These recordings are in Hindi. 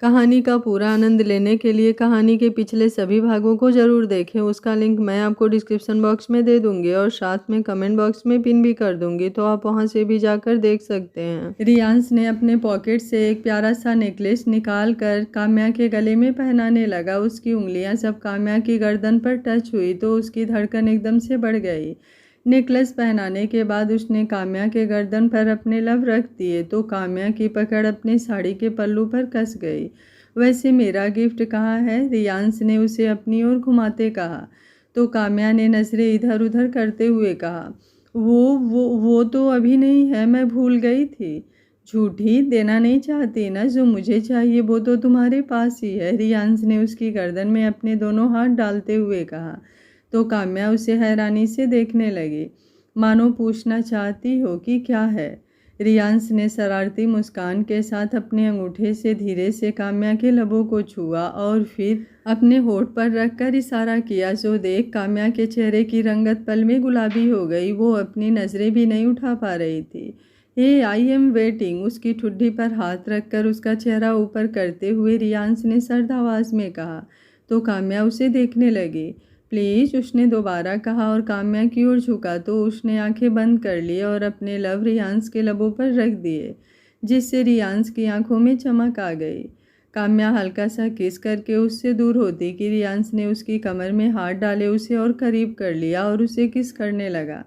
कहानी का पूरा आनंद लेने के लिए कहानी के पिछले सभी भागों को ज़रूर देखें। उसका लिंक मैं आपको डिस्क्रिप्शन बॉक्स में दे दूंगी और साथ में कमेंट बॉक्स में पिन भी कर दूंगी, तो आप वहां से भी जाकर देख सकते हैं। रियांश ने अपने पॉकेट से एक प्यारा सा नेकलेस निकाल कर काम्या के गले में पहनाने लगा। उसकी उंगलियां जब काम्या की गर्दन पर टच हुई तो उसकी धड़कन एकदम से बढ़ गई। नेकलेस पहनाने के बाद उसने काम्या के गर्दन पर अपने लब रख दिए तो काम्या की पकड़ अपनी साड़ी के पल्लू पर कस गई। वैसे मेरा गिफ्ट कहाँ है? रियांश ने उसे अपनी ओर घुमाते कहा। तो काम्या ने नजरें इधर उधर करते हुए कहा, वो तो अभी नहीं है, मैं भूल गई थी। झूठी, देना नहीं चाहती ना? जो मुझे चाहिए वो तो तुम्हारे पास ही है, रियांश ने उसकी गर्दन में अपने दोनों हाथ डालते हुए कहा। तो काम्या उसे हैरानी से देखने लगी, मानो पूछना चाहती हो कि क्या है। रियांश ने शरारती मुस्कान के साथ अपने अंगूठे से धीरे से काम्या के लबों को छुआ और फिर अपने होठ पर रखकर इशारा किया, जो देख काम्या के चेहरे की रंगत पल में गुलाबी हो गई। वो अपनी नज़रें भी नहीं उठा पा रही थी। हे, आई एम वेटिंग, उसकी ठुड्डी पर हाथ रखकर उसका चेहरा ऊपर करते हुए रियांश ने सर्द आवाज़ में कहा। तो काम्या उसे देखने लगी। प्लीज़, उसने दोबारा कहा और काम्या की ओर झुका तो उसने आंखें बंद कर ली और अपने लब रियांश के लबों पर रख दिए, जिससे रियांश की आंखों में चमक आ गई। काम्या हल्का सा किस करके उससे दूर होती कि रियांश ने उसकी कमर में हाथ डाले उसे और करीब कर लिया और उसे किस करने लगा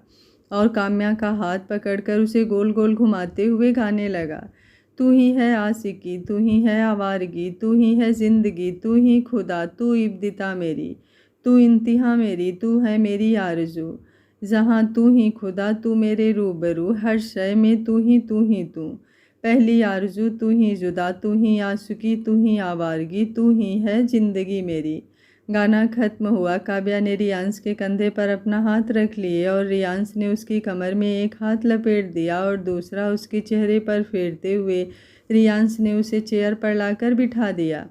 और काम्या का हाथ पकड़कर उसे गोल गोल घुमाते हुए गाने लगा। तू ही है आशिकी, तू ही है आवारगी, तू ही है जिंदगी, तू ही खुदा, तू इब्तिदा मेरी, तू इंतहा मेरी, तू है मेरी आरज़ू। जहाँ तू ही खुदा, तू मेरे रूबरू, हर शय में तू ही तू। पहली आरज़ू तू ही, जुदा तू ही, आशिकी तू ही, आवारगी तू ही है जिंदगी मेरी। गाना खत्म हुआ। काव्या ने रियांश के कंधे पर अपना हाथ रख लिए और रियांश ने उसकी कमर में एक हाथ लपेट दिया और दूसरा उसके चेहरे पर फेरते हुए रियांश ने उसे चेयर पर लाकर बिठा दिया।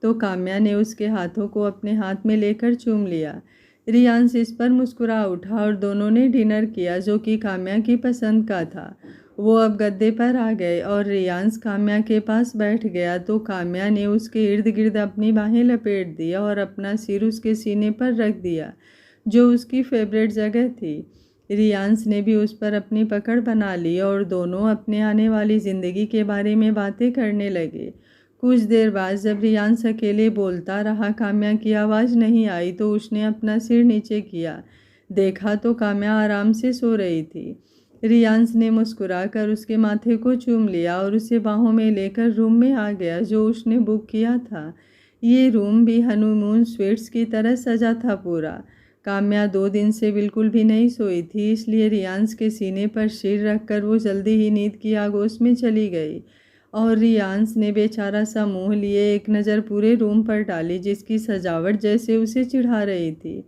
तो काम्या ने उसके हाथों को अपने हाथ में लेकर चूम लिया। रियांश इस पर मुस्कुरा उठा और दोनों ने डिनर किया, जो कि काम्या की पसंद का था। वो अब गद्दे पर आ गए और रियांश काम्या के पास बैठ गया तो काम्या ने उसके इर्द गिर्द अपनी बाहें लपेट दी और अपना सिर उसके सीने पर रख दिया, जो उसकी फेवरेट जगह थी। रियांश ने भी उस पर अपनी पकड़ बना ली और दोनों अपने आने वाली ज़िंदगी के बारे में बातें करने लगे। कुछ देर बाद जब रियांश अकेले बोलता रहा, काम्या की आवाज़ नहीं आई तो उसने अपना सिर नीचे किया। देखा तो काम्या आराम से सो रही थी। रियांश ने मुस्कुराकर उसके माथे को चूम लिया और उसे बाहों में लेकर रूम में आ गया, जो उसने बुक किया था। ये रूम भी हनीमून स्वीट्स की तरह सजा था पूरा। काम्या 2 दिन से बिल्कुल भी नहीं सोई थी, इसलिए रियांश के सीने पर सिर रखकर वो जल्दी ही नींद की आगोश में चली गई और रियांश ने बेचारा सा मुंह लिए एक नज़र पूरे रूम पर डाली, जिसकी सजावट जैसे उसे चिढ़ा रही थी।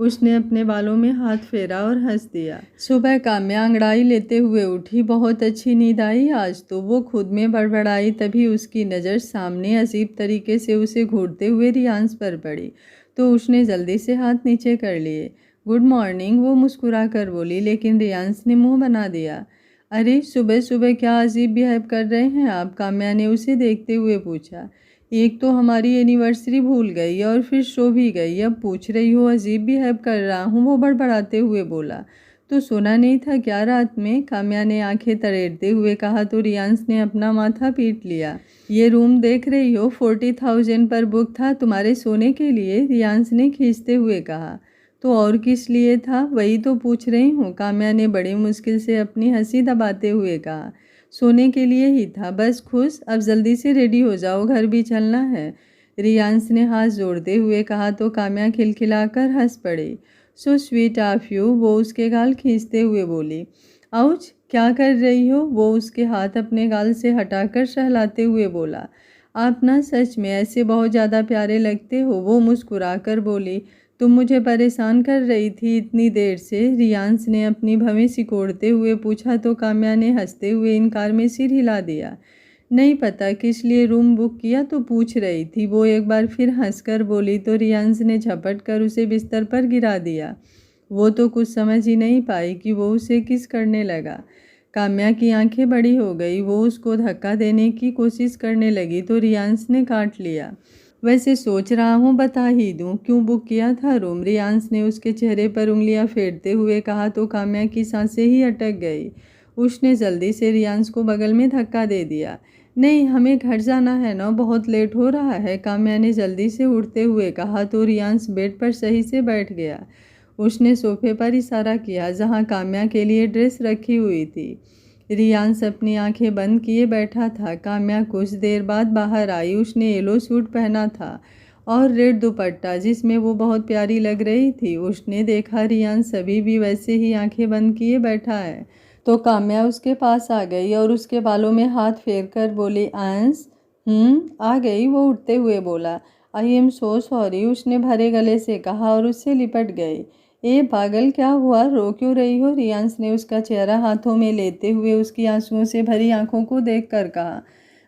उसने अपने बालों में हाथ फेरा और हंस दिया। सुबह काम्या अंगड़ाई लेते हुए उठी। बहुत अच्छी नींद आई आज तो, वो खुद में बड़बड़ाई। तभी उसकी नज़र सामने अजीब तरीके से उसे घूरते हुए रियांश पर पड़ी, तो उसने जल्दी से हाथ नीचे कर लिए। गुड मॉर्निंग, वो मुस्कुरा कर बोली, लेकिन रियांश ने मुंह बना दिया। अरे, सुबह सुबह क्या अजीब बिहेव कर रहे हैं आप? काम्या ने उसे देखते हुए पूछा। एक तो हमारी एनिवर्सरी भूल गई और फिर सो भी गई, अब पूछ रही हो अजीब बिहेव कर रहा हूँ? वो बड़बड़ाते हुए बोला। तो सोना नहीं था क्या रात में? काम्या ने आंखें तरेरते हुए कहा तो रियांश ने अपना माथा पीट लिया। ये रूम देख रही हो, 40,000 पर बुक था तुम्हारे सोने के लिए, रियांश ने खींचते हुए कहा। तो और किस लिए था, वही तो पूछ रही हूँ, काम्या ने बड़ी मुश्किल से अपनी हंसी दबाते हुए कहा। सोने के लिए ही था, बस खुश। अब जल्दी से रेडी हो जाओ, घर भी चलना है, रियांश ने हाथ जोड़ते हुए कहा तो काम्या खिलखिलाकर हंस पड़ी। सो स्वीट ऑफ यू, वो उसके गाल खींचते हुए बोली। आउच, क्या कर रही हो? वो उसके हाथ अपने गाल से हटाकर सहलाते हुए बोला। आप ना सच में ऐसे बहुत ज़्यादा प्यारे लगते हो, वो मुस्कुराकर बोली। तुम मुझे परेशान कर रही थी इतनी देर से, रियांश ने अपनी भवें सिकोड़ते हुए पूछा तो काम्या ने हंसते हुए इनकार में सिर हिला दिया। नहीं पता किस लिए रूम बुक किया तो पूछ रही थी, वो एक बार फिर हंसकर बोली तो रियांश ने झपट कर उसे बिस्तर पर गिरा दिया। वो तो कुछ समझ ही नहीं पाई कि वो उसे किस करने लगा। काम्या की आंखें बड़ी हो गई। वो उसको धक्का देने की कोशिश करने लगी तो रियांश ने काट लिया। वैसे सोच रहा हूँ बता ही दूँ, क्यों बुक किया था रूम? रियांश ने उसके चेहरे पर उंगलियां फेरते हुए कहा तो काम्या की सांसें ही अटक गई। उसने जल्दी से रियांश को बगल में धक्का दे दिया। नहीं, हमें घर जाना है ना, बहुत लेट हो रहा है, काम्या ने जल्दी से उठते हुए कहा तो रियांश बेड पर सही से बैठ गया। उसने सोफे पर इशारा किया जहाँ काम्या के लिए ड्रेस रखी हुई थी। रियांश अपनी आंखें बंद किए बैठा था। काम्या कुछ देर बाद बाहर आई। उसने येलो सूट पहना था और रेड दुपट्टा जिसमें वो बहुत प्यारी लग रही थी। उसने देखा रियांश अभी भी वैसे ही आंखें बंद किए बैठा है तो काम्या उसके पास आ गई और उसके बालों में हाथ फेर कर बोली, अंश। आ गई, वो उठते हुए बोला। आई एम सो सॉरी, उसने भरे गले से कहा और उससे लिपट गई। ए पागल, क्या हुआ, रो क्यों रही हो? रियांश ने उसका चेहरा हाथों में लेते हुए उसकी आंसुओं से भरी आंखों को देखकर कहा।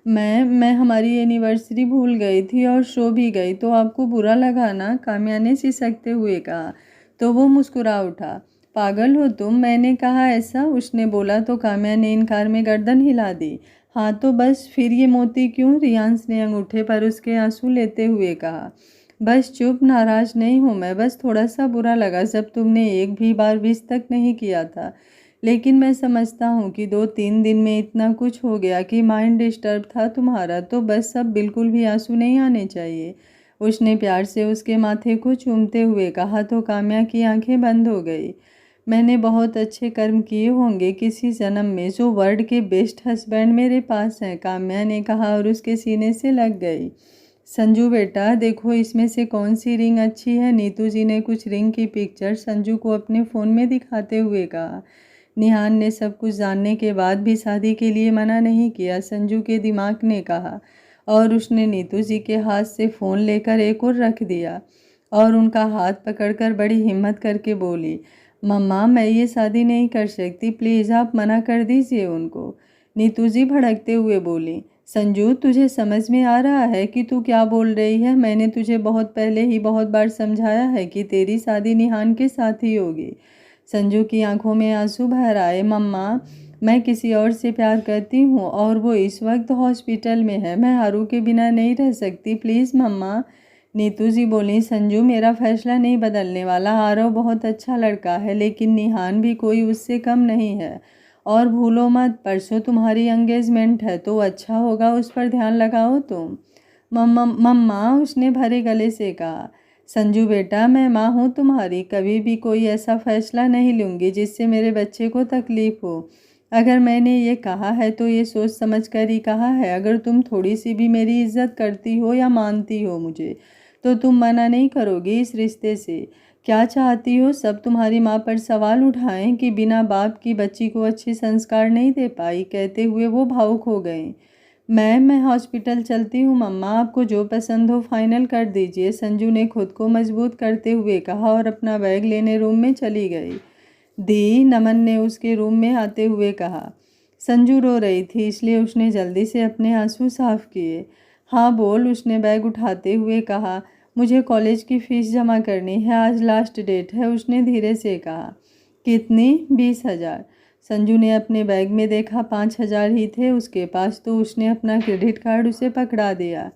मैं हमारी एनिवर्सरी भूल गई थी और सो भी गई, तो आपको बुरा लगा ना? काम्या ने सिसकते हुए कहा तो वो मुस्कुरा उठा। पागल हो तुम, मैंने कहा ऐसा, उसने बोला तो काम्या ने इनकार में गर्दन हिला दी। हाँ तो बस, फिर ये मोती क्यों? रियांश ने अंगूठे पर उसके आंसू लेते हुए कहा। बस चुप, नाराज नहीं हूँ मैं, बस थोड़ा सा बुरा लगा जब तुमने एक भी बार विश तक नहीं किया था। लेकिन मैं समझता हूँ कि 2-3 दिन में इतना कुछ हो गया कि माइंड डिस्टर्ब था तुम्हारा, तो बस अब बिल्कुल भी आंसू नहीं आने चाहिए। उसने प्यार से उसके माथे को चूमते हुए कहा तो काम्या की आंखें बंद हो गई। मैंने बहुत अच्छे कर्म किए होंगे किसी जन्म में, जो वर्ल्ड के बेस्ट हस्बैंड मेरे पास हैं, काम्या ने कहा और उसके सीने से लग गई। संजू बेटा देखो, इसमें से कौन सी रिंग अच्छी है? नीतू जी ने कुछ रिंग की पिक्चर संजू को अपने फ़ोन में दिखाते हुए कहा। निहान ने सब कुछ जानने के बाद भी शादी के लिए मना नहीं किया, संजू के दिमाग ने कहा, और उसने नीतू जी के हाथ से फ़ोन लेकर एक और रख दिया और उनका हाथ पकड़कर बड़ी हिम्मत करके बोली, मम्मा मैं ये शादी नहीं कर सकती, प्लीज़ आप मना कर दीजिए उनको। नीतू जी भड़कते हुए बोली, संजू तुझे समझ में आ रहा है कि तू क्या बोल रही है? मैंने तुझे बहुत पहले ही बहुत बार समझाया है कि तेरी शादी निहान के साथ ही होगी। संजू की आंखों में आंसू भर आए। मम्मा मैं किसी और से प्यार करती हूँ और वो इस वक्त हॉस्पिटल में है, मैं हारू के बिना नहीं रह सकती, प्लीज़ मम्मा। नीतू जी बोली, संजू मेरा फैसला नहीं बदलने वाला, आरव बहुत अच्छा लड़का है लेकिन निहान भी कोई उससे कम नहीं है। और भूलो मत, परसों तुम्हारी एंगेजमेंट है तो अच्छा होगा उस पर ध्यान लगाओ तुम। मम्मा मम्मा, उसने भरे गले से कहा। संजू बेटा मैं माँ हूँ तुम्हारी, कभी भी कोई ऐसा फैसला नहीं लूँगी जिससे मेरे बच्चे को तकलीफ़ हो। अगर मैंने ये कहा है तो ये सोच समझ कर ही कहा है। अगर तुम थोड़ी सी भी मेरी इज्जत करती हो या मानती हो मुझे, तो तुम मना नहीं करोगी इस रिश्ते से। क्या चाहती हो सब तुम्हारी माँ पर सवाल उठाएं कि बिना बाप की बच्ची को अच्छे संस्कार नहीं दे पाई? कहते हुए वो भावुक हो गए। मैं हॉस्पिटल चलती हूँ मम्मा, आपको जो पसंद हो फाइनल कर दीजिए, संजू ने खुद को मजबूत करते हुए कहा और अपना बैग लेने रूम में चली गई। दी, नमन ने उसके रूम में आते हुए कहा। संजू रो रही थी इसलिए उसने जल्दी से अपने आंसू साफ किए। हाँ बोल, उसने बैग उठाते हुए कहा। मुझे कॉलेज की फ़ीस जमा करनी है, आज लास्ट डेट है, उसने धीरे से कहा। कितनी? 20,000। संजू ने अपने बैग में देखा 5,000 ही थे उसके पास, तो उसने अपना क्रेडिट कार्ड उसे पकड़ा दिया।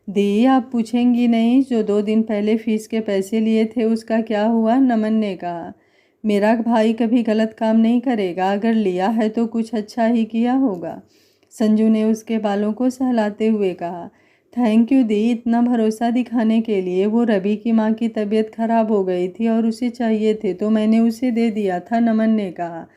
दी, आप पूछेंगी नहीं, जो 2 दिन पहले फ़ीस के पैसे लिए थे उसका क्या हुआ? नमन ने कहा। मेरा भाई कभी गलत काम नहीं करेगा, अगर लिया है तो कुछ अच्छा ही किया होगा, संजू ने उसके बालों को सहलाते हुए कहा। थैंक यू दी, इतना भरोसा दिखाने के लिए। वो रवि की माँ की तबीयत खराब हो गई थी और उसे चाहिए थे तो मैंने उसे दे दिया था, नमन ने कहा।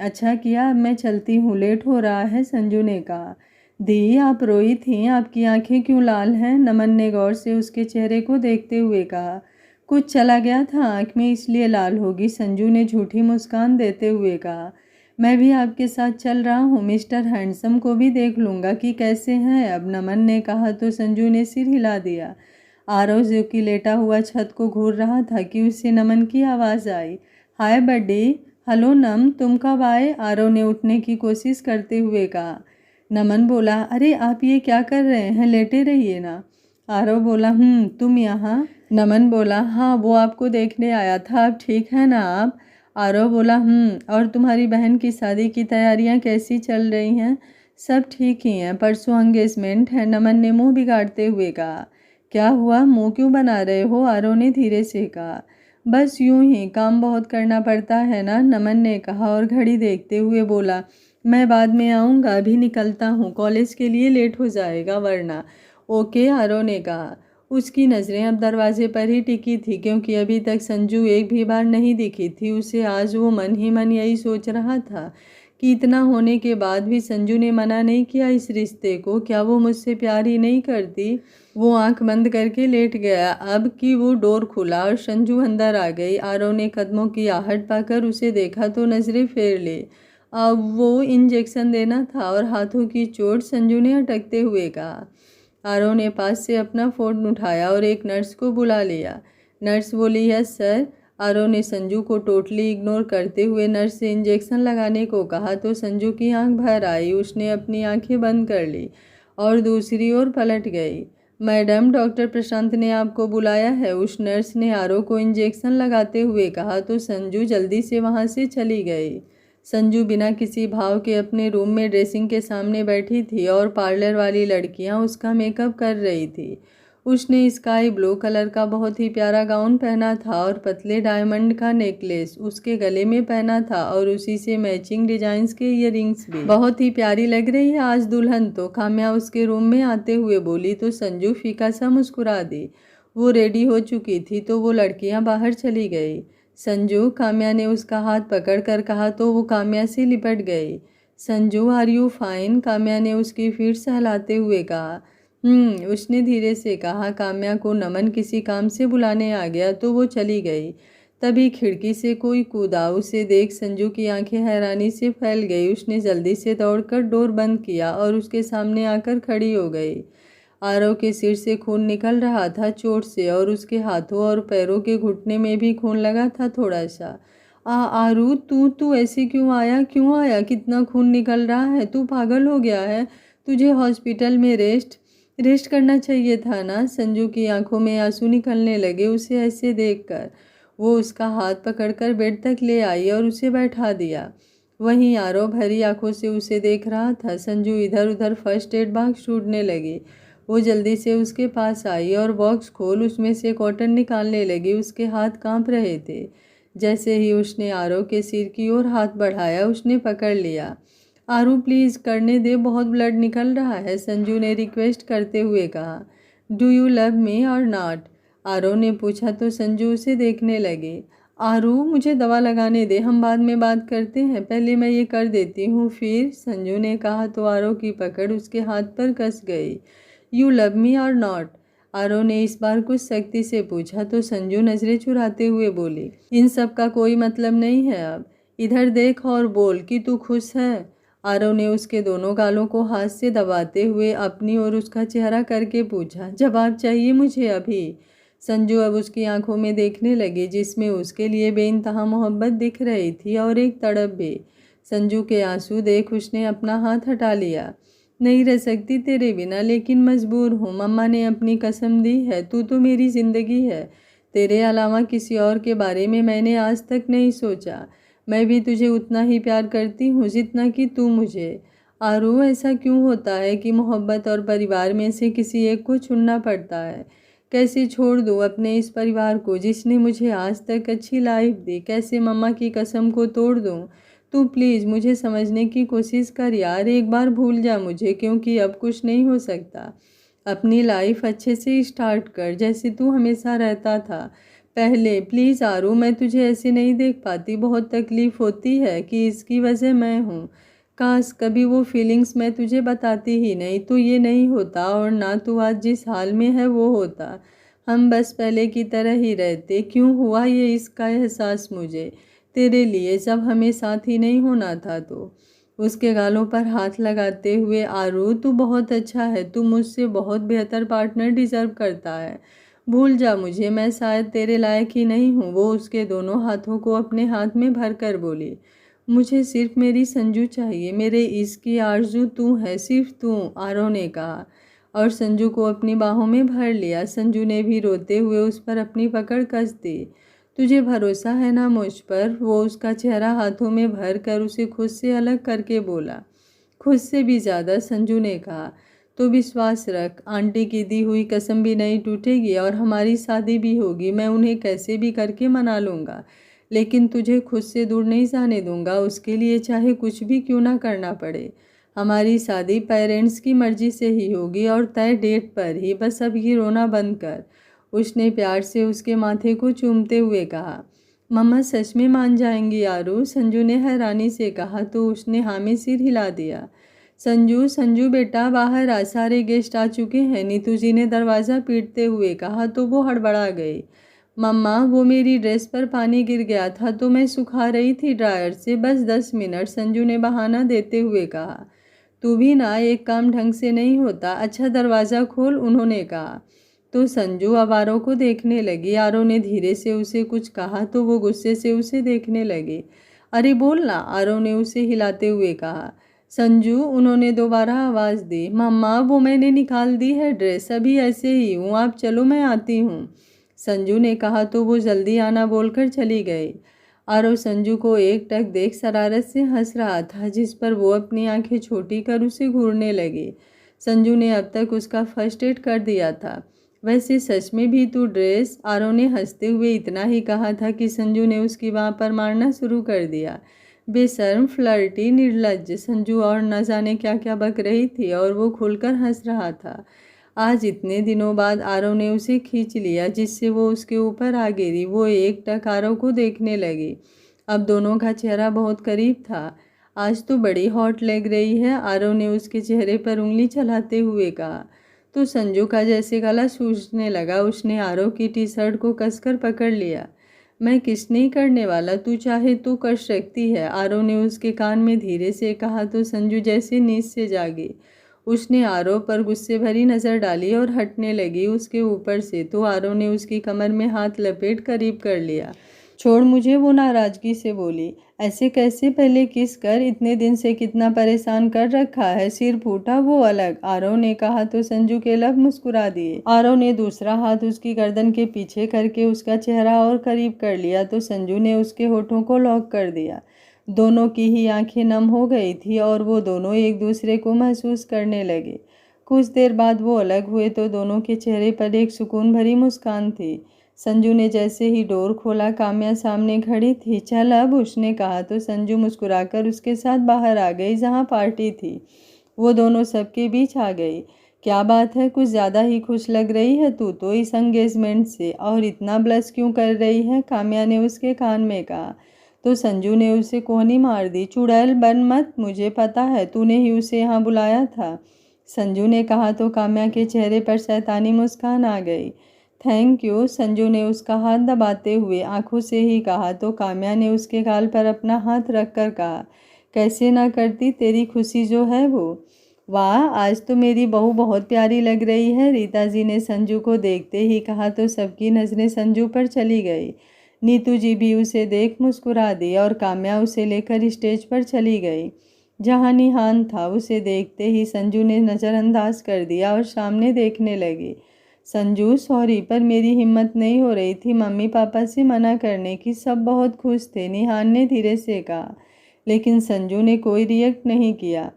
अच्छा किया, अब मैं चलती हूँ, लेट हो रहा है, संजू ने कहा। दी, आप रोई थीं, आपकी आंखें क्यों लाल हैं? नमन ने गौर से उसके चेहरे को देखते हुए कहा। कुछ चला गया था आँख में इसलिए लाल होगी, संजू ने झूठी मुस्कान देते हुए कहा। मैं भी आपके साथ चल रहा हूँ, मिस्टर हैंडसम को भी देख लूँगा कि कैसे हैं अब, नमन ने कहा तो संजू ने सिर हिला दिया। आरव जो कि लेटा हुआ छत को घूर रहा था कि उससे नमन की आवाज़ आई। हाय बड्डी। हेलो नम, तुम कब आए? आरव ने उठने की कोशिश करते हुए कहा। नमन बोला, अरे आप ये क्या कर रहे हैं, लेटे रहिए ना। आरव बोला, तुम यहाँ? नमन बोला, हाँ वो आपको देखने आया था, अब ठीक है ना आप? आरव बोला और तुम्हारी बहन की शादी की तैयारियां कैसी चल रही हैं? सब ठीक ही हैं, परसों एंगेजमेंट है, नमन ने मुंह बिगाड़ते हुए कहा। क्या हुआ, मुंह क्यों बना रहे हो? आरव ने धीरे से कहा। बस यूं ही, काम बहुत करना पड़ता है ना, नमन ने कहा और घड़ी देखते हुए बोला। मैं बाद में आऊँगा, अभी निकलता हूँ, कॉलेज के लिए लेट हो जाएगा वरना। ओके, आरव ने कहा। उसकी नज़रें अब दरवाजे पर ही टिकी थी क्योंकि अभी तक संजू एक भी बार नहीं दिखी थी उसे। आज वो मन ही मन यही सोच रहा था कि इतना होने के बाद भी संजू ने मना नहीं किया इस रिश्ते को। क्या वो मुझसे प्यार ही नहीं करती? वो आंख बंद करके लेट गया। अब कि वो डोर खुला और संजू अंदर आ गई। आरव ने कदमों की आहट पाकर उसे देखा तो नजरें फेर ले। अब वो इंजेक्शन देना था और हाथों की चोट। संजू ने अटकते हुए कहा। आरव ने पास से अपना फ़ोन उठाया और एक नर्स को बुला लिया। नर्स बोली, यस सर। आरव ने संजू को टोटली इग्नोर करते हुए नर्स से इंजेक्शन लगाने को कहा तो संजू की आंख भर आई। उसने अपनी आंखें बंद कर ली और दूसरी ओर पलट गई। मैडम, डॉक्टर प्रशांत ने आपको बुलाया है, उस नर्स ने आरव को इंजेक्शन लगाते हुए कहा तो संजू जल्दी से वहाँ से चली गई। संजू बिना किसी भाव के अपने रूम में ड्रेसिंग के सामने बैठी थी और पार्लर वाली लड़कियां उसका मेकअप कर रही थी। उसने स्काई ब्लू कलर का बहुत ही प्यारा गाउन पहना था और पतले डायमंड का नेकलेस उसके गले में पहना था और उसी से मैचिंग डिजाइन्स के इयररिंग्स भी। बहुत ही प्यारी लग रही है आज दुल्हन तो, काम्या उसके रूम में आते हुए बोली तो संजू फीका सा मुस्कुरा दी। वो रेडी हो चुकी थी तो वो लड़कियां बाहर चली गई। संजू, काम्या ने उसका हाथ पकड़कर कहा तो वो काम्या से लिपट गई। Sanju, are you fine? Kamya ने उसकी पीठ सहलाते हुए कहा। उसने धीरे से कहा। काम्या को नमन किसी काम से बुलाने आ गया तो वो चली गई। तभी खिड़की से कोई कूदा। उसे देख संजू की आंखें हैरानी से फैल गई। उसने जल्दी से दौड़कर डोर बंद किया और उसके सामने आकर खड़ी हो गई। आरव के सिर से खून निकल रहा था चोट से और उसके हाथों और पैरों के घुटने में भी खून लगा था थोड़ा सा। आरू, तू ऐसे क्यों आया? क्यों आया? कितना खून निकल रहा है? तू पागल हो गया है? तुझे हॉस्पिटल में रेस्ट करना चाहिए था ना। संजू की आंखों में आंसू निकलने लगे उसे ऐसे देखकर। वो उसका हाथ पकड़कर बेड तक ले आई और उसे बैठा दिया। वहीं आरव भरी आंखों से उसे देख रहा था। संजू इधर उधर फर्स्ट एड बॉक्स ढूंढने लगी। वो जल्दी से उसके पास आई और बॉक्स खोल उसमें से कॉटन निकालने लगी। उसके हाथ कांप रहे थे। जैसे ही उसने आरव के सिर की ओर हाथ बढ़ाया उसने पकड़ लिया। आरू, प्लीज़ करने दे, बहुत ब्लड निकल रहा है, संजू ने रिक्वेस्ट करते हुए कहा। डू यू लव मी और नॉट? आरव ने पूछा तो संजू उसे देखने लगे। आरू, मुझे दवा लगाने दे, हम बाद में बात करते हैं, पहले मैं ये कर देती हूँ फिर, संजू ने कहा तो आरव की पकड़ उसके हाथ पर कस गई। यू लव मी और नॉट? आरव ने इस बार कुछ सख्ती से पूछा तो संजू नजरें चुराते हुए बोली, इन सब का कोई मतलब नहीं है अब। इधर देख और बोल कि तू खुश है। आरव ने उसके दोनों गालों को हाथ से दबाते हुए अपनी और उसका चेहरा करके पूछा, जवाब चाहिए मुझे अभी। संजू अब उसकी आंखों में देखने लगी जिसमें उसके लिए बेइंतहा मोहब्बत दिख रही थी और एक तड़प भी। संजू के आंसू देख उसने अपना हाथ हटा लिया। नहीं रह सकती तेरे बिना, लेकिन मजबूर हूँ, मम्मा ने अपनी कसम दी है, तू तो मेरी ज़िंदगी है, तेरे अलावा किसी और के बारे में मैंने आज तक नहीं सोचा। मैं भी तुझे उतना ही प्यार करती हूँ जितना कि तू मुझे। आरू, ऐसा क्यों होता है कि मोहब्बत और परिवार में से किसी एक को चुनना पड़ता है? कैसे छोड़ दूँ अपने इस परिवार को जिसने मुझे आज तक अच्छी लाइफ दी? कैसे मम्मा की कसम को तोड़ दूँ? तू प्लीज़ मुझे समझने की कोशिश कर यार, एक बार भूल जा मुझे, क्योंकि अब कुछ नहीं हो सकता। अपनी लाइफ अच्छे से स्टार्ट कर जैसे तू हमेशा रहता था पहले। प्लीज़ आरू, मैं तुझे ऐसे नहीं देख पाती, बहुत तकलीफ़ होती है कि इसकी वजह मैं हूँ। काश कभी वो फीलिंग्स मैं तुझे बताती ही नहीं तो ये नहीं होता और ना तू आज जिस हाल में है वो होता। हम बस पहले की तरह ही रहते। क्यों हुआ ये इसका एहसास मुझे तेरे लिए जब हमें साथ ही नहीं होना था तो। उसके गालों पर हाथ लगाते हुए, आरू तू बहुत अच्छा है, तू मुझसे बहुत बेहतर पार्टनर डिजर्व करता है, भूल जा मुझे, मैं शायद तेरे लायक ही नहीं हूँ। वो उसके दोनों हाथों को अपने हाथ में भर कर बोली, मुझे सिर्फ मेरी संजू चाहिए, मेरे इश्क की आरज़ू तू है, सिर्फ तू, आरव ने कहा और संजू को अपनी बाहों में भर लिया। संजू ने भी रोते हुए उस पर अपनी पकड़ कस दी। तुझे भरोसा है ना मुझ पर? वो उसका चेहरा हाथों में भर कर उसे खुद से अलग करके बोला। खुद से भी ज़्यादा, संजू ने कहा। तो विश्वास रख, आंटी की दी हुई कसम भी नहीं टूटेगी और हमारी शादी भी होगी। मैं उन्हें कैसे भी करके मना लूँगा, लेकिन तुझे खुद से दूर नहीं जाने दूंगा, उसके लिए चाहे कुछ भी क्यों ना करना पड़े। हमारी शादी पेरेंट्स की मर्जी से ही होगी और तय डेट पर ही। बस अब ये रोना बंद कर, उसने प्यार से उसके माथे को चूमते हुए कहा। मम्मा सच में मान जाएंगी आरू? संजू ने हैरानी से कहा तो उसने हाँ में सिर हिला दिया। संजू संजू बेटा बाहर आ, सारे गेस्ट आ चुके हैं, नीतू जी ने दरवाज़ा पीटते हुए कहा तो वो हड़बड़ा गई। मम्मा वो मेरी ड्रेस पर पानी गिर गया था तो मैं सुखा रही थी ड्रायर से, बस 10 मिनट, संजू ने बहाना देते हुए कहा। तू भी ना, एक काम ढंग से नहीं होता। अच्छा दरवाज़ा खोल, उन्होंने कहा। तो संजू अब आरव को देखने लगी। आरव ने धीरे से उसे कुछ कहा तो वो गुस्से से उसे देखने लगी। अरे बोल ना, आरव ने उसे हिलाते हुए कहा। संजू, उन्होंने दोबारा आवाज़ दी। मम्मा वो मैंने निकाल दी है ड्रेस, अभी ऐसे ही हूँ, आप चलो मैं आती हूँ, संजू ने कहा तो वो जल्दी आना बोलकर चली गई। आरव संजू को एकटक देख शरारत से हंस रहा था, जिस पर वो अपनी आंखें छोटी कर उसे घूरने लगी। संजू ने अब तक उसका फर्स्ट एड कर दिया था। वैसे सच में भी तू ड्रेस? आरव ने हंसते हुए इतना ही कहा था कि संजू ने उसकी बाह पर मारना शुरू कर दिया। बेशर्म, फ्लर्टी, निर्लज्ज, संजू और न जाने क्या क्या बक रही थी और वो खुलकर हंस रहा था। आज इतने दिनों बाद आरव ने उसे खींच लिया, जिससे वो उसके ऊपर आ गिरी। वो एकटक आरव को देखने लगी। अब दोनों का चेहरा बहुत करीब था। आज तो बड़ी हॉट लग रही है, आरव ने उसके चेहरे पर उंगली चलाते हुए कहा। तो संजू का जैसे गला सूझने लगा। उसने आरव की टी शर्ट को कसकर पकड़ लिया। मैं किस नहीं करने वाला, तू चाहे तो कर सकती है, आरव ने उसके कान में धीरे से कहा तो संजू जैसे नींद से जागी। उसने आरव पर गुस्से भरी नज़र डाली और हटने लगी उसके ऊपर से, तो आरव ने उसकी कमर में हाथ लपेट करीब कर लिया। छोड़ मुझे, वो नाराज़गी से बोली। ऐसे कैसे? पहले किस कर, इतने दिन से कितना परेशान कर रखा है, सिर फूटा वो अलग, आरव ने कहा तो संजू के लब मुस्कुरा दिए। आरव ने दूसरा हाथ उसकी गर्दन के पीछे करके उसका चेहरा और करीब कर लिया तो संजू ने उसके होठों को लॉक कर दिया। दोनों की ही आंखें नम हो गई थी और वो दोनों एक दूसरे को महसूस करने लगे। कुछ देर बाद वो अलग हुए तो दोनों के चेहरे पर एक सुकून भरी मुस्कान थी। संजू ने जैसे ही डोर खोला, काम्या सामने खड़ी थी। चल अब, उसने कहा तो संजू मुस्कुराकर उसके साथ बाहर आ गई जहाँ पार्टी थी। वो दोनों सबके बीच आ गई। क्या बात है, कुछ ज़्यादा ही खुश लग रही है तू तो इस एंगेजमेंट से, और इतना ब्लश क्यों कर रही है, काम्या ने उसके कान में कहा। तो संजू ने उसे कोहनी मार दी। चुड़ैल बन मत, मुझे पता है तूने ही उसे यहाँ बुलाया था, संजू ने कहा तो काम्या के चेहरे पर शैतानी मुस्कान आ गई। थैंक यू, संजू ने उसका हाथ दबाते हुए आंखों से ही कहा तो काम्या ने उसके गाल पर अपना हाथ रखकर कहा, कैसे ना करती, तेरी खुशी जो है वो। वाह, आज तो मेरी बहू बहुत प्यारी लग रही है, रीता जी ने संजू को देखते ही कहा तो सबकी नज़रें संजू पर चली गई। नीतू जी भी उसे देख मुस्कुरा दी और काम्या उसे लेकर स्टेज पर चली गई। जहाँ निहान था उसे देखते ही संजू ने नज़रअंदाज कर दिया और सामने देखने लगी। संजू सॉरी, पर मेरी हिम्मत नहीं हो रही थी मम्मी पापा से मना करने की, सब बहुत खुश थे, निहान ने धीरे से कहा। लेकिन संजू ने कोई रिएक्ट नहीं किया।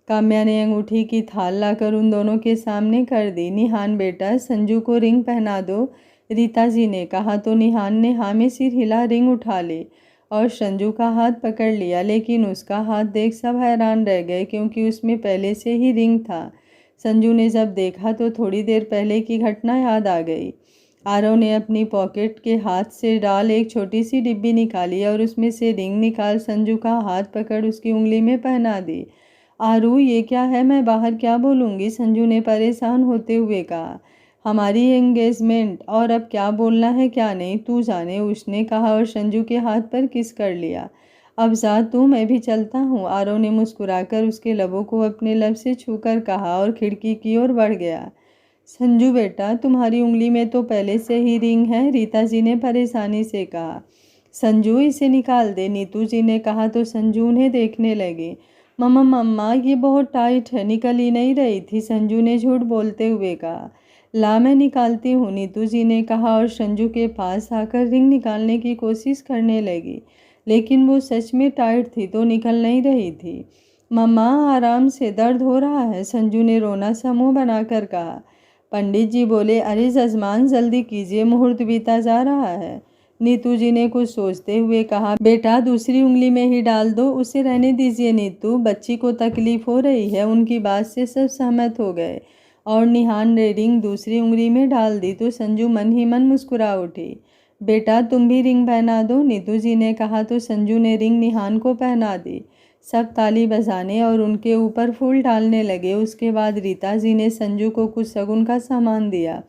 काम्या ने अंगूठी की थाल लाकर उन दोनों के सामने कर दी। निहान बेटा, संजू को रिंग पहना दो, रीता जी ने कहा तो निहान ने हाँ में सिर हिला रिंग उठा ली और संजू का हाथ पकड़ लिया। लेकिन उसका हाथ देख सब हैरान रह गए क्योंकि उसमें पहले से ही रिंग था। संजू ने जब देखा तो थोड़ी देर पहले की घटना याद आ गई। आरव ने अपनी पॉकेट के हाथ से डाल एक छोटी सी डिब्बी निकाली और उसमें से रिंग निकाल संजू का हाथ पकड़ उसकी उंगली में पहना दी। आरू, ये क्या है, मैं बाहर क्या बोलूँगी, संजू ने परेशान होते हुए कहा। हमारी एंगेजमेंट, और अब क्या बोलना है क्या नहीं तू जाने, उसने कहा और संजू के हाथ पर किस कर लिया। अब जा तू, मैं भी चलता हूँ, आरव ने मुस्कुराकर उसके लबों को अपने लब से छूकर कहा और खिड़की की ओर बढ़ गया। संजू बेटा, तुम्हारी उंगली में तो पहले से ही रिंग है, रीता जी ने परेशानी से कहा। संजू, इसे निकाल दे, नीतू जी ने कहा तो संजू उन्हें देखने लगे। मम्मा ये बहुत टाइट है, निकल ही नहीं रही थी, संजू ने झूठ बोलते हुए कहा। ला मैं निकालती हूँ, नीतू जी ने कहा और संजू के पास आकर रिंग निकालने की कोशिश करने लगी, लेकिन वो सच में टाइट थी तो निकल नहीं रही थी। मम्मा आराम से, दर्द हो रहा है, संजू ने रोना सा मुँह बनाकर कहा। पंडित जी बोले, अरे जजमान जल्दी कीजिए, मुहूर्त बीता जा रहा है। नीतू जी ने कुछ सोचते हुए कहा, बेटा दूसरी उंगली में ही डाल दो, उसे रहने दीजिए नीतू, बच्ची को तकलीफ हो रही है। उनकी बात से सब सहमत हो गए और निहान ने रिंग दूसरी उंगली में डाल दी तो संजू मन ही मन मुस्कुरा उठी। बेटा तुम भी रिंग पहना दो, नीतू जी ने कहा तो संजू ने रिंग निहान को पहना दी। सब ताली बजाने और उनके ऊपर फूल डालने लगे। उसके बाद रीता जी ने संजू को कुछ शगुन का सामान दिया।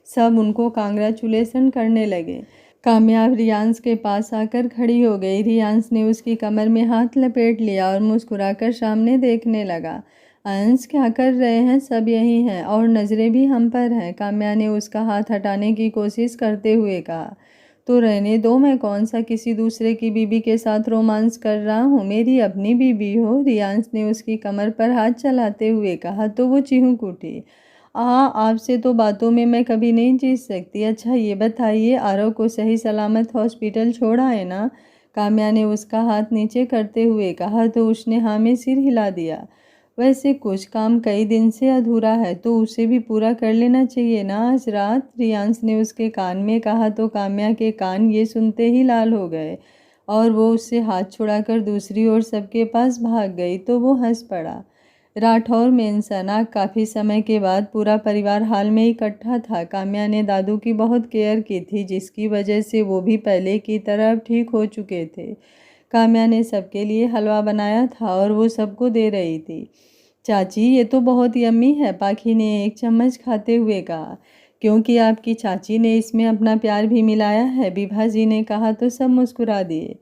सब उनको कांग्रेचुलेसन करने लगे। कामयाब रियांश के पास आकर खड़ी हो गई। रियांश ने उसकी कमर में हाथ लपेट लिया और मुस्कुराकर सामने देखने लगा। अंश क्या कर रहे हैं, सब यही हैं और नज़रें भी हम पर हैं। काम्या ने उसका हाथ हटाने की कोशिश करते हुए कहा, तो रहने दो, मैं कौन सा किसी दूसरे की बीबी के साथ रोमांस कर रहा हूँ, मेरी अपनी बीबी हो। रियांश ने उसकी कमर पर हाथ चलाते हुए कहा तो वो चिहुक उठी। आपसे तो बातों में मैं कभी नहीं जीत सकती। अच्छा ये बताइए, आरव को सही सलामत हॉस्पिटल छोड़ा है ना? काम्या ने उसका हाथ नीचे करते हुए कहा तो उसने हाँ में सिर हिला दिया। वैसे कुछ काम कई दिन से अधूरा है तो उसे भी पूरा कर लेना चाहिए ना आज रात, रियांश ने उसके कान में कहा तो काम्या के कान ये सुनते ही लाल हो गए और वो उससे हाथ छुड़ाकर दूसरी ओर सबके पास भाग गई तो वो हंस पड़ा। राठौर मेंशन, काफ़ी समय के बाद पूरा परिवार हाल में इकट्ठा था। काम्या ने दादू की बहुत केयर की थी जिसकी वजह से वो भी पहले की तरह ठीक हो चुके थे। काम्या ने सबके लिए हलवा बनाया था और वो सबको दे रही थी। चाची ये तो बहुत यम्मी है, पाखी ने एक चम्मच खाते हुए कहा। क्योंकि आपकी चाची ने इसमें अपना प्यार भी मिलाया है, विभा जी ने कहा तो सब मुस्कुरा दिए।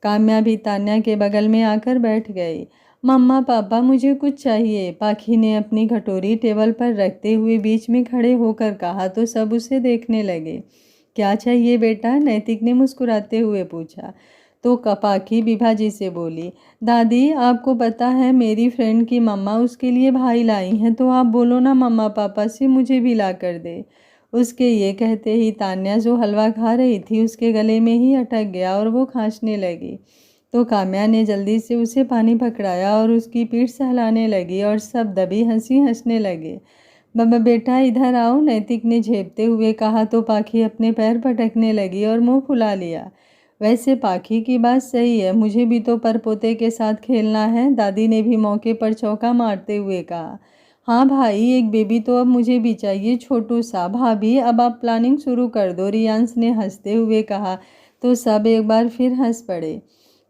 काम्या भी तान्या के बगल में आकर बैठ गई। मम्मा पापा मुझे कुछ चाहिए, पाखी ने अपनी कटोरी टेबल पर रखते हुए बीच में खड़े होकर कहा तो सब उसे देखने लगे। क्या चाहिए बेटा, नैतिक ने मुस्कुराते हुए पूछा। तो पाखी विभा जी से बोली, दादी आपको पता है मेरी फ्रेंड की मम्मा उसके लिए भाई लाई हैं, तो आप बोलो ना मम्मा पापा से मुझे भी ला कर दे। उसके ये कहते ही तान्या जो हलवा खा रही थी उसके गले में ही अटक गया और वो खांसने लगी। तो काम्या ने जल्दी से उसे पानी पकड़ाया और उसकी पीठ सहलाने लगी और सब दबी हंसी हंसने लगे। बाबा बेटा इधर आओ, नैतिक ने झेपते हुए कहा तो पाखी अपने पैर पटकने लगी और मुंह फुला लिया। वैसे पाखी की बात सही है, मुझे भी तो परपोते के साथ खेलना है, दादी ने भी मौके पर चौका मारते हुए कहा। हाँ भाई, एक बेबी तो अब मुझे भी चाहिए, छोटू सा। भाभी अब आप प्लानिंग शुरू कर दो, रियांश ने हंसते हुए कहा तो सब एक बार फिर हंस पड़े।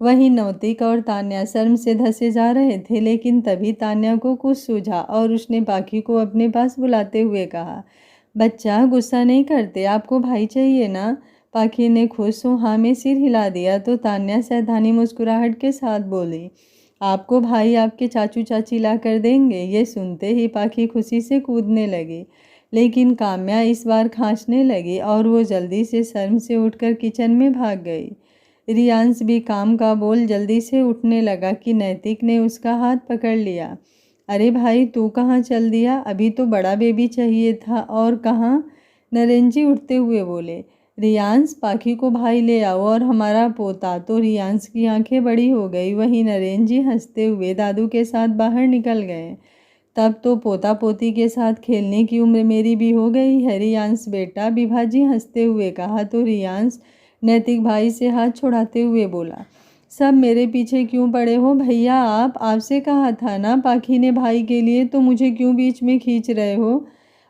वहीं नौतिक और तान्या शर्म से धंसे जा रहे थे, लेकिन तभी तान्या को कुछ सूझा और उसने पाखी को अपने पास बुलाते हुए कहा, बच्चा गुस्सा नहीं करते, आपको भाई चाहिए ना? पाखी ने खुश हाँ में सिर हिला दिया तो तान्या सैद्धानी मुस्कुराहट के साथ बोली, आपको भाई आपके चाचू चाची ला कर देंगे। ये सुनते ही पाखी खुशी से कूदने लगी, लेकिन काम्या इस बार खांसने लगी और वो जल्दी से शर्म से उठकर किचन में भाग गई। रियांश भी काम का बोल जल्दी से उठने लगा कि नैतिक ने उसका हाथ पकड़ लिया। अरे भाई तू कहाँ चल दिया, अभी तो बड़ा बेबी चाहिए था। और कहाँ, नरेंद्र जी उठते हुए बोले। रियांश पाखी को भाई ले आओ और हमारा पोता। तो रियांश की आंखें बड़ी हो गई। वहीं नरेंद्र जी हंसते हुए दादू के साथ बाहर निकल गए। तब तो पोता पोती के साथ खेलने की उम्र मेरी भी हो गई है रियांश बेटा, विभा जी हंसते हुए कहा तो रियांश नैतिक भाई से हाथ छुड़ाते हुए बोला, सब मेरे पीछे क्यों पड़े हो भैया, आपसे कहा था ना पाखी ने भाई के लिए, तो मुझे क्यों बीच में खींच रहे हो?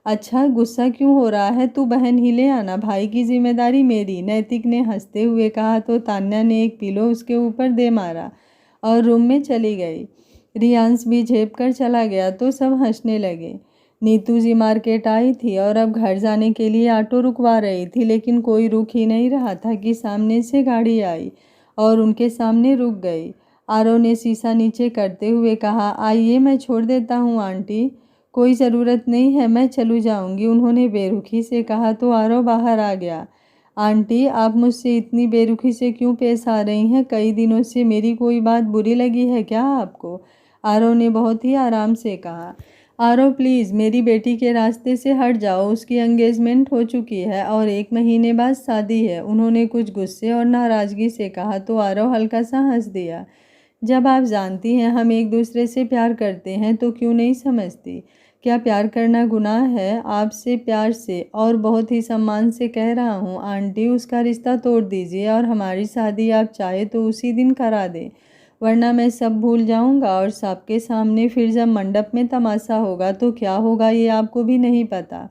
अच्छा गुस्सा क्यों हो रहा है, तू बहन ही ले आना, भाई की जिम्मेदारी मेरी, नैतिक ने हंसते हुए कहा तो तान्या ने एक पिलो उसके ऊपर दे मारा और रूम में चली गई। रियांश भी झेप कर चला गया तो सब हंसने लगे। नीतू जी मार्केट आई थी और अब घर जाने के लिए ऑटो रुकवा रही थी, लेकिन कोई रुक ही नहीं रहा था कि सामने से गाड़ी आई और उनके सामने रुक गई। आरव ने शीशा नीचे करते हुए कहा, आइए मैं छोड़ देता हूँ आंटी। कोई ज़रूरत नहीं है, मैं चलू जाऊँगी, उन्होंने बेरुखी से कहा तो आरव बाहर आ गया। आंटी आप मुझसे इतनी बेरुखी से क्यों पेश आ रही हैं, कई दिनों से मेरी कोई बात बुरी लगी है क्या आपको? आरव ने बहुत ही आराम से कहा। आरव प्लीज़ मेरी बेटी के रास्ते से हट जाओ, उसकी एंगेजमेंट हो चुकी है और 1 महीने बाद शादी है। उन्होंने कुछ गुस्से और नाराज़गी से कहा तो आरव हल्का सा हंस दिया। जब आप जानती हैं हम एक दूसरे से प्यार करते हैं तो क्यों नहीं समझती? क्या प्यार करना गुनाह है? आपसे प्यार से और बहुत ही सम्मान से कह रहा हूँ आंटी, उसका रिश्ता तोड़ दीजिए और हमारी शादी आप चाहे तो उसी दिन करा दें, वरना मैं सब भूल जाऊंगा और सबके सामने फिर जब मंडप में तमाशा होगा तो क्या होगा ये आपको भी नहीं पता।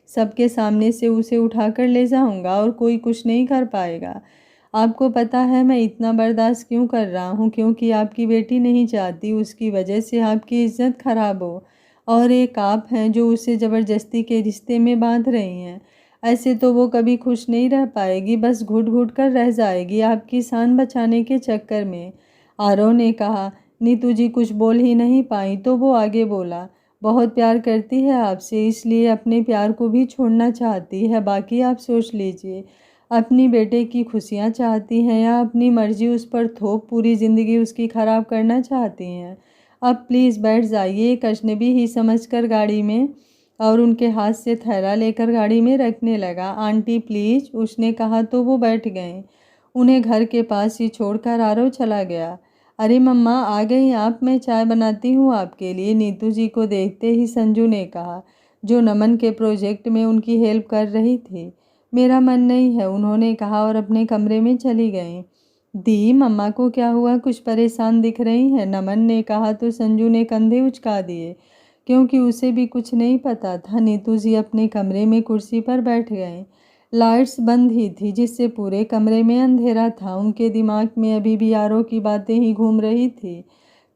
सबके सामने से उसे उठाकर ले जाऊंगा और कोई कुछ नहीं कर पाएगा। आपको पता है मैं इतना बर्दाश्त क्यों कर रहा हूँ? क्योंकि आपकी बेटी नहीं चाहती उसकी वजह से आपकी इज्जत खराब हो, और एक आप हैं जो उसे ज़बरदस्ती के रिश्ते में बांध रही हैं। ऐसे तो वो कभी खुश नहीं रह पाएगी, बस घुट घुट कर रह जाएगी आपकी शान बचाने के चक्कर में। आरव ने कहा। नीतू जी कुछ बोल ही नहीं पाई तो वो आगे बोला, बहुत प्यार करती है आपसे, इसलिए अपने प्यार को भी छोड़ना चाहती है। बाकी आप सोच लीजिए, अपनी बेटे की खुशियाँ चाहती हैं या अपनी मर्जी उस पर थोप पूरी ज़िंदगी उसकी ख़राब करना चाहती हैं? अब प्लीज़ बैठ जाइए, एक अजनबी ही समझकर गाड़ी में, और उनके हाथ से थैला लेकर गाड़ी में रखने लगा। आंटी प्लीज़, उसने कहा तो वो बैठ गए। उन्हें घर के पास ही छोड़कर आरव चला गया। अरे मम्मा आ गई आप, मैं चाय बनाती हूँ आपके लिए, नीतू जी को देखते ही संजू ने कहा, जो नमन के प्रोजेक्ट में उनकी हेल्प कर रही थी। मेरा मन नहीं है, उन्होंने कहा और अपने कमरे में चली गईं। दी मम्मा को क्या हुआ, कुछ परेशान दिख रही हैं? नमन ने कहा तो संजू ने कंधे उचका दिए, क्योंकि उसे भी कुछ नहीं पता था। नीतू जी अपने कमरे में कुर्सी पर बैठ गए। लाइट्स बंद ही थी जिससे पूरे कमरे में अंधेरा था। उनके दिमाग में अभी भी आरव की बातें ही घूम रही थी।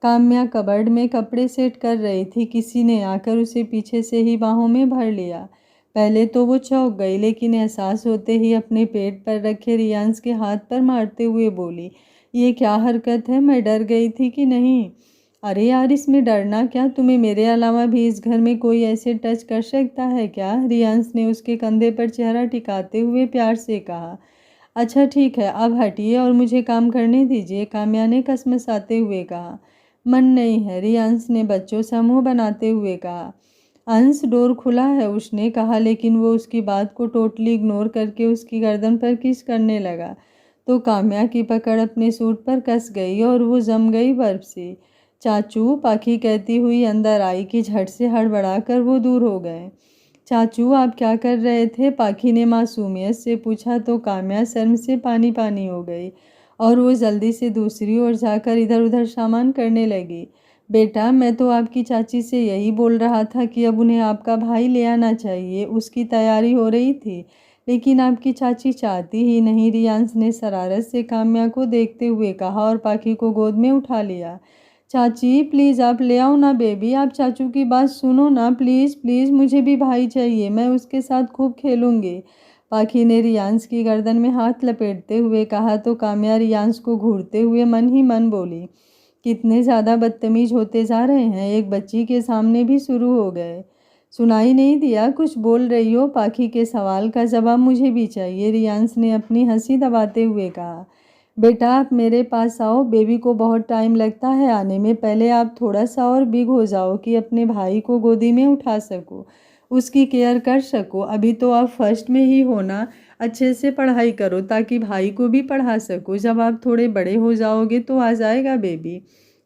काम्या कबर्ड में कपड़े सेट कर रही थी, किसी ने आकर उसे पीछे से ही बाहों में भर लिया। पहले तो वो चौंक गई, लेकिन एहसास होते ही अपने पेट पर रखे रियांश के हाथ पर मारते हुए बोली, ये क्या हरकत है? मैं डर गई थी कि नहीं? अरे यार इसमें डरना क्या, तुम्हें मेरे अलावा भी इस घर में कोई ऐसे टच कर सकता है क्या? रियांश ने उसके कंधे पर चेहरा टिकाते हुए प्यार से कहा। अच्छा ठीक है अब हटिए और मुझे काम करने दीजिए, काम्या ने कसमसाते हुए कहा। मन नहीं है, रियांश ने बच्चों सा मुंह बनाते हुए कहा। अंश डोर खुला है, उसने कहा, लेकिन वो उसकी बात को टोटली इग्नोर करके उसकी गर्दन पर किस करने लगा तो काम्या की पकड़ अपने सूट पर कस गई और वो जम गई बर्फ से। चाचू, पाखी कहती हुई अंदर आई कि झट से हड़बड़ाकर वो दूर हो गए। चाचू आप क्या कर रहे थे? पाखी ने मासूमियत से पूछा तो काम्या शर्म से पानी पानी हो गई और वो जल्दी से दूसरी ओर जाकर इधर उधर सामान करने लगी। बेटा मैं तो आपकी चाची से यही बोल रहा था कि अब उन्हें आपका भाई ले आना चाहिए, उसकी तैयारी हो रही थी, लेकिन आपकी चाची चाहती ही नहीं, रियांश ने शरारत से काम्या को देखते हुए कहा और पाखी को गोद में उठा लिया। चाची प्लीज़ आप ले आओ ना बेबी, आप चाचू की बात सुनो ना, प्लीज़ प्लीज़, मुझे भी भाई चाहिए, मैं उसके साथ खूब खेलूँगी। पाखी ने रियांश की गर्दन में हाथ लपेटते हुए कहा तो काम्या रियांश को घूरते हुए मन ही मन बोली, कितने ज़्यादा बदतमीज होते जा रहे हैं, एक बच्ची के सामने भी शुरू हो गए। सुनाई नहीं दिया कुछ बोल रही हो? पाखी के सवाल का जवाब मुझे भी चाहिए, रियांश ने अपनी हंसी दबाते हुए कहा। बेटा आप मेरे पास आओ, बेबी को बहुत टाइम लगता है आने में, पहले आप थोड़ा सा और बिग हो जाओ कि अपने भाई को गोदी में उठा सको, उसकी केयर कर सको। अभी तो आप फर्स्ट में ही हो ना, अच्छे से पढ़ाई करो ताकि भाई को भी पढ़ा सको, जब आप थोड़े बड़े हो जाओगे तो आ जाएगा बेबी,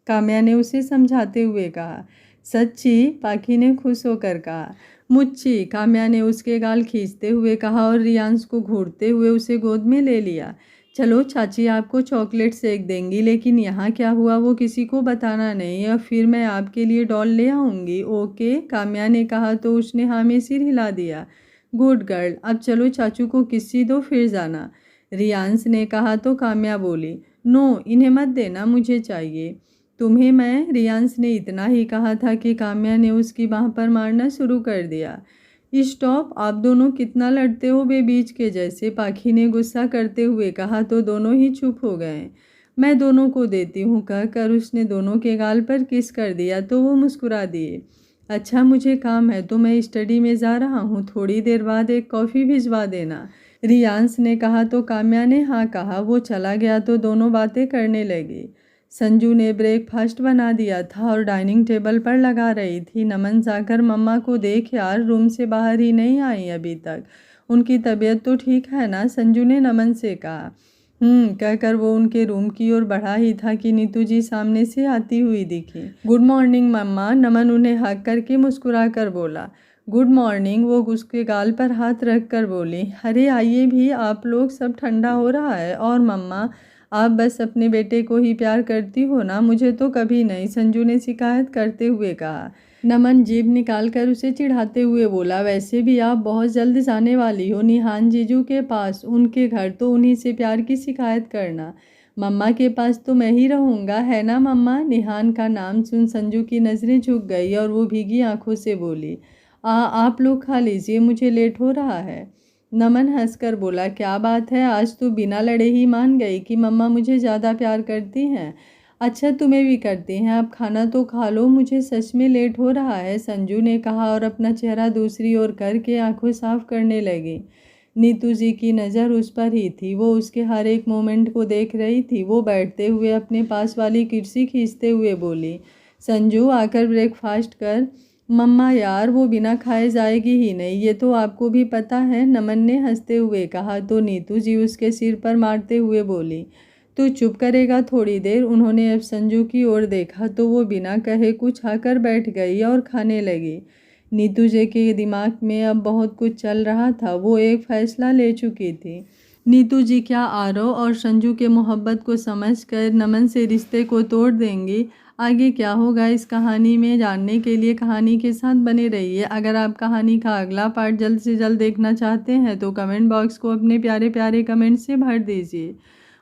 काम्या ने उसे समझाते हुए कहा। सच्ची? पाखी ने खुश होकर कहा। मुच्ची, काम्या ने उसके गाल खींचते हुए कहा और रियांश को घूरते हुए उसे गोद में ले लिया। चलो चाची आपको चॉकलेट सेक देंगी, लेकिन यहाँ क्या हुआ वो किसी को बताना नहीं, या फिर मैं आपके लिए डॉल ले आऊँगी। ओके, काम्या ने कहा तो उसने हाँ में सिर हिला दिया। गुड गर्ल, अब चलो चाचू को किस्सी दो फिर जाना, रियांश ने कहा तो काम्या बोली, नो इन्हें मत देना, मुझे चाहिए। तुम्हें मैं? रियांश ने इतना ही कहा था कि काम्या ने उसकी बाह पर मारना शुरू कर दिया। स्टॉप, आप दोनों कितना लड़ते हो बेबीच के जैसे, पाखी ने गुस्सा करते हुए कहा तो दोनों ही चुप हो गए। मैं दोनों को देती हूँ कहकर उसने दोनों के गाल पर किस कर दिया तो वो मुस्कुरा दिए। अच्छा मुझे काम है तो मैं स्टडी में जा रहा हूँ, थोड़ी देर बाद एक कॉफ़ी भिजवा देना, रियांश ने कहा तो काम्या ने हाँ कहा। वो चला गया तो दोनों बातें करने लगे। संजू ने ब्रेकफास्ट बना दिया था और डाइनिंग टेबल पर लगा रही थी। नमन जाकर मम्मा को देख यार, रूम से बाहर ही नहीं आई अभी तक। उनकी तबीयत तो ठीक है ना? संजू ने नमन से कहा। कहकर वो उनके रूम की ओर बढ़ा ही था कि नीतू जी सामने से आती हुई दिखी। गुड मॉर्निंग मम्मा, नमन उन्हें हक करके मुस्कुरा कर बोला। गुड मॉर्निंग, वो उसके गाल पर हाथ रख कर बोली। अरे आइए भी आप लोग, सब ठंडा हो रहा है। और मम्मा, आप बस अपने बेटे को ही प्यार करती हो ना, मुझे तो कभी नहीं, संजू ने शिकायत करते हुए कहा। नमन जीभ निकाल कर उसे चिढ़ाते हुए बोला, वैसे भी आप बहुत जल्द जाने वाली हो निहान जीजू के पास, उनके घर, तो उन्हीं से प्यार की शिकायत करना। मम्मा के पास तो मैं ही रहूँगा, है ना मम्मा? निहान का नाम सुन संजू की नज़रें झुक गई और वो भीगी आंखों से बोली, आप लोग खा लीजिए, मुझे लेट हो रहा है। नमन हंसकर बोला, क्या बात है, आज तो बिना लड़े ही मान गई कि मम्मा मुझे ज़्यादा प्यार करती हैं। अच्छा, तुम्हें भी करती हैं, आप खाना तो खा लो, मुझे सच में लेट हो रहा है, संजू ने कहा और अपना चेहरा दूसरी ओर करके आंखें साफ करने लगी। नीतू जी की नज़र उस पर ही थी, वो उसके हर एक मोमेंट को देख रही थी। वो बैठते हुए अपने पास वाली कुर्सी खींचते हुए बोली, संजू आकर ब्रेकफास्ट कर। मम्मा यार, वो बिना खाए जाएगी ही नहीं, ये तो आपको भी पता है, नमन ने हंसते हुए कहा। तो नीतू जी उसके सिर पर मारते हुए बोली, तू चुप करेगा थोड़ी देर? उन्होंने अब संजू की ओर देखा तो वो बिना कहे कुछ आकर बैठ गई और खाने लगी। नीतू जी के दिमाग में अब बहुत कुछ चल रहा था। वो एक फैसला ले चुकी थी। नीतू जी क्या आरव और संजू के मोहब्बत को समझकर नमन से रिश्ते को तोड़ देंगी। आगे क्या होगा इस कहानी में जानने के लिए कहानी के साथ बने रहिए। अगर आप कहानी का अगला पार्ट जल्द से जल्द देखना चाहते हैं तो कमेंट बॉक्स को अपने प्यारे प्यारे कमेंट से भर दीजिए।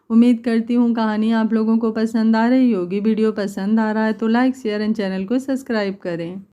उम्मीद करती हूँ कहानी आप लोगों को पसंद आ रही होगी। वीडियो पसंद आ रहा है तो लाइक, शेयर एंड चैनल को सब्सक्राइब करें।